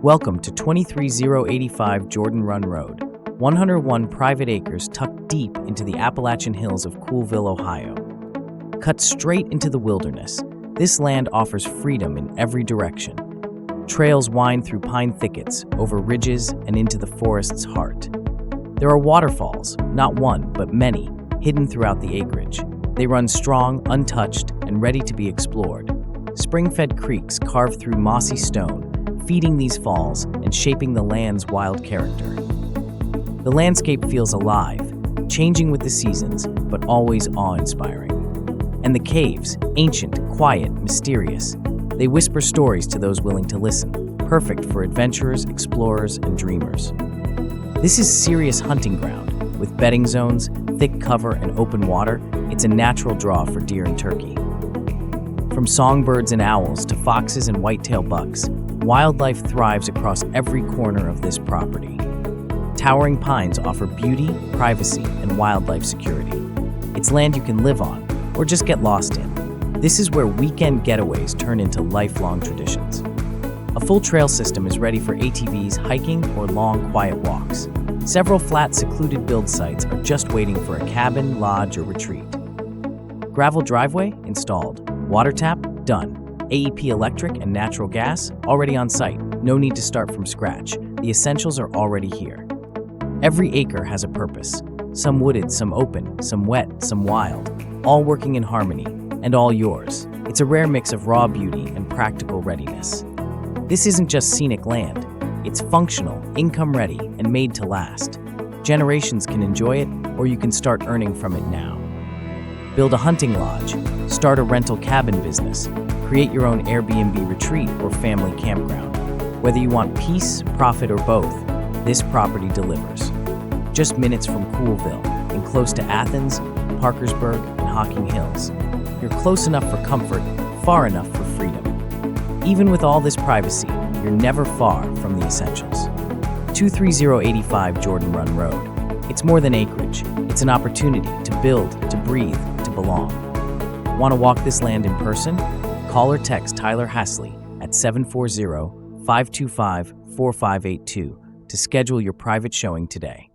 Welcome to 23085 Jordan Run Road, 101 private acres tucked deep into the Appalachian hills of Coolville, Ohio. Cut straight into the wilderness, this land offers freedom in every direction. Trails wind through pine thickets, over ridges, and into the forest's heart. There are waterfalls, not one, but many, hidden throughout the acreage. They run strong, untouched, and ready to be explored. Spring-fed creeks carved through mossy stone, feeding these falls and shaping the land's wild character. The landscape feels alive, changing with the seasons, but always awe-inspiring. And the caves, ancient, quiet, mysterious, they whisper stories to those willing to listen, perfect for adventurers, explorers, and dreamers. This is serious hunting ground, with bedding zones, thick cover, and open water. It's a natural draw for deer and turkey. From songbirds and owls to foxes and white-tailed bucks, wildlife thrives across every corner of this property. Towering pines offer beauty, privacy, and wildlife security. It's land you can live on, or just get lost in. This is where weekend getaways turn into lifelong traditions. A full trail system is ready for ATVs, hiking, or long, quiet walks. Several flat, secluded build sites are just waiting for a cabin, lodge, or retreat. Gravel driveway? Installed. Water tap? Done. AEP electric and natural gas? Already on site. No need to start from scratch. The essentials are already here. Every acre has a purpose. Some wooded, some open, some wet, some wild. All working in harmony, and all yours. It's a rare mix of raw beauty and practical readiness. This isn't just scenic land. It's functional, income-ready, and made to last. Generations can enjoy it, or you can start earning from it now. Build a hunting lodge, start a rental cabin business, create your own Airbnb retreat or family campground. Whether you want peace, profit, or both, this property delivers. Just minutes from Coolville and close to Athens, Parkersburg, and Hocking hills. You're close enough for comfort, far enough for freedom. Even with all this privacy, you're never far from the essentials. 23085 Jordan Run Road. It's more than acreage. It's an opportunity to build, to breathe, to belong. Want to walk this land in person? Call or text Tyler Hasley at 740-525-4582 to schedule your private showing today.